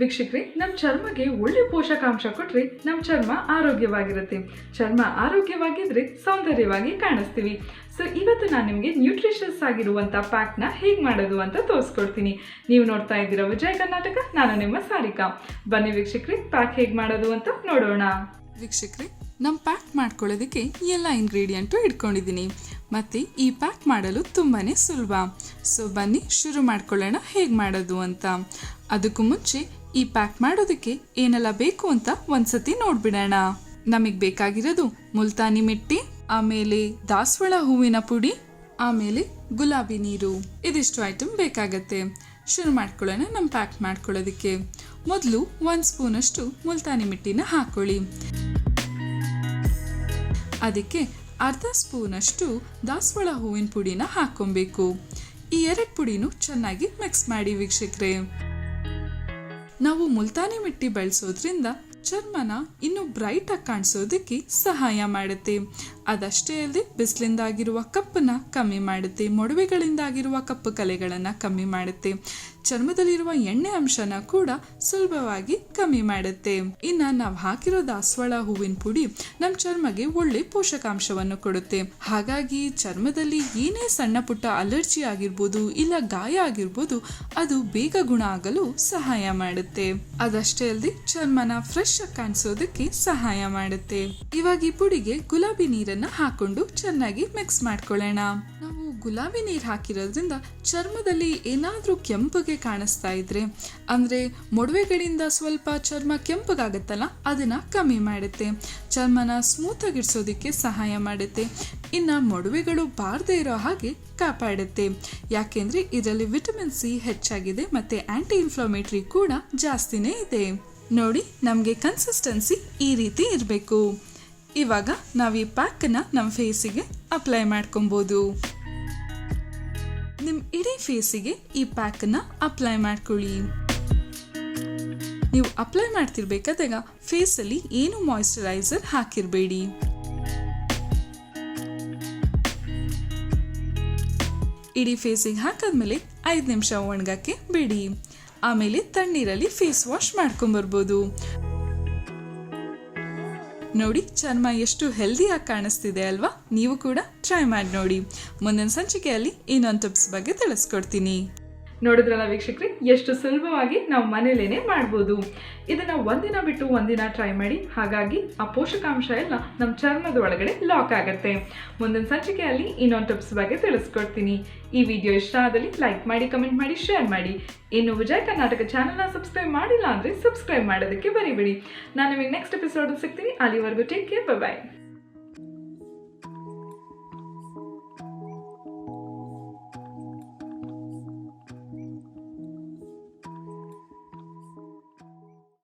ವೀಕ್ಷಕರೇ, ನಮ್ಮ ಚರ್ಮಗೆ ಒಳ್ಳೆ ಪೋಷಕಾಂಶ ಕೊಟ್ಟರೆ ನಮ್ಮ ಚರ್ಮ ಆರೋಗ್ಯವಾಗಿರುತ್ತೆ. ಚರ್ಮ ಆರೋಗ್ಯವಾಗಿದ್ರೆ ಸೌಂದರ್ಯವಾಗಿ ಕಾಣಿಸ್ತೀವಿ. ಸೊ ಇವತ್ತು ನಾನು ನಿಮಗೆ ನ್ಯೂಟ್ರಿಷಸ್ ಆಗಿರುವಂಥ ಪ್ಯಾಕ್ನ ಹೇಗೆ ಮಾಡೋದು ಅಂತ ತೋರಿಸ್ಕೊಡ್ತೀನಿ. ನೀವು ನೋಡ್ತಾ ಇದ್ದೀರಾ ವಿಜಯ್ ಕರ್ನಾಟಕ, ನಾನು ನಿಮ್ಮ ಸಾರಿಕಾ. ಬನ್ನಿ ವೀಕ್ಷಕರೇ, ಪ್ಯಾಕ್ ಹೇಗೆ ಮಾಡೋದು ಅಂತ ನೋಡೋಣ. ವೀಕ್ಷಕರೇ, ನಮ್ಮ ಪ್ಯಾಕ್ ಮಾಡ್ಕೊಳ್ಳೋದಕ್ಕೆ ಎಲ್ಲ ಇಂಗ್ರೀಡಿಯೆಂಟು ಇಟ್ಕೊಂಡಿದ್ದೀನಿ ಮತ್ತು ಈ ಪ್ಯಾಕ್ ಮಾಡಲು ತುಂಬಾ ಸುಲಭ. ಸೊ ಬನ್ನಿ ಶುರು ಮಾಡ್ಕೊಳ್ಳೋಣ ಹೇಗೆ ಮಾಡೋದು ಅಂತ. ಅದಕ್ಕೂ ಮುಂಚೆ ಈ ಪ್ಯಾಕ್ ಮಾಡೋದಕ್ಕೆ ಏನೆಲ್ಲ ಬೇಕು ಅಂತ ಒಂದ್ಸತಿ ನೋಡ್ಬಿಡೋಣ. ನಮಗೆ ಬೇಕಾಗಿರೋದು ಮುಲ್ತಾನಿ ಮಿಟ್ಟಿ, ಆಮೇಲೆ ದಾಸವಾಳ ಹೂವಿನ ಪುಡಿ, ಆಮೇಲೆ ಗುಲಾಬಿ ನೀರು. ಇದಿಷ್ಟು ಐಟಮ್ ಬೇಕಾಗತ್ತೆ. ಶುರು ಮಾಡ್ಕೊಳ್ಳೋಣ ನಮ್ಮ ಪ್ಯಾಕ್ ಮಾಡ್ಕೊಳ್ಳೋದಕ್ಕೆ. ಮೊದಲು 1 ಸ್ಪೂನಷ್ಟು ಮುಲ್ತಾನಿ ಮಿಟ್ಟಿನ ಹಾಕೊಳ್ಳಿ. ಅದಕ್ಕೆ ಅರ್ಧ ಸ್ಪೂನಷ್ಟು ದಾಸವಾಳ ಹೂವಿನ ಪುಡಿನ ಹಾಕೊಬೇಕು. ಈ 2 ಪುಡಿನೂ ಚೆನ್ನಾಗಿ ಮಿಕ್ಸ್ ಮಾಡಿ ವೀಕ್ಷಕರೇ. ನಾವು ಮುಲ್ತಾನಿ ಮಿಟ್ಟಿ ಬಳಸೋದ್ರಿಂದ ಚರ್ಮನ ಇನ್ನೂ ಬ್ರೈಟ್ ಆಗಿ ಕಾಣಿಸೋದಕ್ಕೆ ಸಹಾಯ ಮಾಡುತ್ತೆ. ಅದಷ್ಟೇ ಅಲ್ಲದೆ ಬಿಸಿಲಿಂದಾಗಿರುವ ಕಪ್ಪನ್ನ ಕಮ್ಮಿ ಮಾಡುತ್ತೆ, ಮೊಡವೆಗಳಿಂದಾಗಿರುವ ಕಪ್ಪು ಕಲೆಗಳನ್ನ ಕಮ್ಮಿ ಮಾಡುತ್ತೆ, ಚರ್ಮದಲ್ಲಿರುವ ಎಣ್ಣೆ ಅಂಶನ ಕೂಡ ಸುಲಭವಾಗಿ ಕಮ್ಮಿ ಮಾಡುತ್ತೆ. ಇನ್ನ ನಾವು ಹಾಕಿರೋ ದಾಸವಾಳ ಹೂವಿನ ಪುಡಿ ನಮ್ಮ ಚರ್ಮಗೆ ಒಳ್ಳೆ ಪೋಷಕಾಂಶವನ್ನು ಕೊಡುತ್ತೆ. ಹಾಗಾಗಿ ಚರ್ಮದಲ್ಲಿ ಏನೇ ಸಣ್ಣ ಪುಟ್ಟ ಅಲರ್ಜಿ ಆಗಿರ್ಬೋದು, ಇಲ್ಲ ಗಾಯ ಆಗಿರ್ಬೋದು, ಅದು ಬೇಗ ಗುಣ ಆಗಲು ಸಹಾಯ ಮಾಡುತ್ತೆ. ಅದಷ್ಟೇ ಅಲ್ಲದೆ ಚರ್ಮನ ಫ್ರೆಶ್ ಆಗಿ ಕಾಣಿಸೋದಕ್ಕೆ ಸಹಾಯ ಮಾಡುತ್ತೆ. ಇವಾಗ ಈ ಪುಡಿಗೆ ಗುಲಾಬಿ ನೀರನ್ನ ಹಾಕೊಂಡು ಚೆನ್ನಾಗಿ ಮಿಕ್ಸ್ ಮಾಡ್ಕೊಳ್ಳೋಣ. ನಾವು ಗುಲಾಬಿ ನೀರು ಹಾಕಿರೋದ್ರಿಂದ ಚರ್ಮದಲ್ಲಿ ಏನಾದ್ರೂ ಕೆಂಪಗೆ ಕಾಣಿಸ್ತಾ ಇದ್ರೆ, ಅಂದ್ರೆ ಮೊಡವೆಗಳಿಂದ ಸ್ವಲ್ಪ ಚರ್ಮ ಕೆಂಪಗಾಗತ್ತಲ್ಲ, ಅದನ್ನ ಕಮ್ಮಿ ಮಾಡುತ್ತೆ. ಚರ್ಮನ ಸ್ಮೂತ್ ಆಗಿಡ್ಸೋದಿಕ್ಕೆ ಸಹಾಯ ಮಾಡುತ್ತೆ. ಇನ್ನ ಮೊಡವೆಗಳು ಬಾರದೇ ಇರೋ ಹಾಗೆ ಕಾಪಾಡುತ್ತೆ. ಯಾಕೆಂದ್ರೆ ಇದರಲ್ಲಿ ವಿಟಮಿನ್ ಸಿ ಹೆಚ್ಚಾಗಿದೆ ಮತ್ತೆ ಆಂಟಿ ಇನ್ಫ್ಲಮೇಟರಿ ಕೂಡ ಜಾಸ್ತಿನೇ ಇದೆ. ನೋಡಿ, ನಮಗೆ ಕನ್ಸಿಸ್ಟೆನ್ಸಿ ಈ ರೀತಿ ಇರಬೇಕು. ಇವಾಗ ನಾವು ಈ ಪ್ಯಾಕನ್ನ ನಮ್ಮ ಫೇಸಿಗೆ ಅಪ್ಲೈ ಮಾಡ್ಕೊಬೋದು. ನಿಮ್ಮ ಇಡೀ ಫೇಸಿಗೆ ಈ ಪ್ಯಾಕನ್ನ ಅಪ್ಲೈ ಮಾಡ್ಕೊಳ್ಳಿ. ನೀವು ಅಪ್ಲೈ ಮಾಡ್ತಿರ್ಬೇಕಾದಾಗ ಫೇಸಲ್ಲಿ ಏನು ಮಾಯಿಶ್ಚರೈಸರ್ ಹಾಕಿರಬೇಡಿ. ಇಡೀ ಫೇಸಿಗೆ ಹಾಕಾದ್ಮೇಲೆ 5 ನಿಮಿಷ ಒಣಗಕ್ಕೆ ಬಿಡಿ. ಆಮೇಲೆ ತಣ್ಣೀರಲ್ಲಿ ಫೇಸ್ ವಾಶ್ ಮಾಡ್ಕೊಂಬರ್ಬೋದು. ನೋಡಿ, ಚರ್ಮ ಎಷ್ಟು ಹೆಲ್ದಿಯಾಗಿ ಕಾಣಿಸ್ತಿದೆ ಅಲ್ವಾ? ನೀವು ಕೂಡ ಟ್ರೈ ಮಾಡಿ ನೋಡಿ. ಮುಂದಿನ ಸಂಚಿಕೆಯಲ್ಲಿ ಇನ್ನೊಂದು ಟಿಪ್ಸ್ ಬಗ್ಗೆ ತಿಳಿಸ್ಕೊಡ್ತೀನಿ. ನೋಡಿದ್ರಲ್ಲ ವೀಕ್ಷಕರೇ, ಎಷ್ಟು ಸುಲಭವಾಗಿ ನಾವು ಮನೇಲೇನೆ ಮಾಡ್ಬೋದು. ಇದನ್ನ ಒಂದಿನ ಬಿಟ್ಟು ಒಂದಿನ ಟ್ರೈ ಮಾಡಿ. ಹಾಗಾಗಿ ಆ ಪೋಷಕಾಂಶ ಎಲ್ಲ ನಮ್ಮ ಚರ್ಮದ ಒಳಗಡೆ ಲಾಕ್ ಆಗುತ್ತೆ. ಮುಂದಿನ ಸಂಚಿಕೆಯಲ್ಲಿ ಇನ್ನೊಂದು ಟಿಪ್ಸ್ ಬಗ್ಗೆ ತಿಳಿಸ್ಕೊಡ್ತೀನಿ. ಈ ವಿಡಿಯೋ ಇಷ್ಟ ಆದಲ್ಲಿ ಲೈಕ್ ಮಾಡಿ, ಕಮೆಂಟ್ ಮಾಡಿ, ಶೇರ್ ಮಾಡಿ. ಇನ್ನು ವಿಜಯ್ ಕರ್ನಾಟಕ ಚಾನಲ್ನ ಸಬ್ಸ್ಕ್ರೈಬ್ ಮಾಡಿಲ್ಲ ಅಂದರೆ ಸಬ್ಸ್ಕ್ರೈಬ್ ಮಾಡೋದಕ್ಕೆ ಬರಿಬೇಡಿ. ನಾನು ನಿಮಗೆ ನೆಕ್ಸ್ಟ್ ಎಪಿಸೋಡ್ ಸಿಗ್ತೀನಿ. ಅಲ್ಲಿವರೆಗೂ ಟೇಕ್ ಕೇರ್, ಬೈ ಬಾಯ್.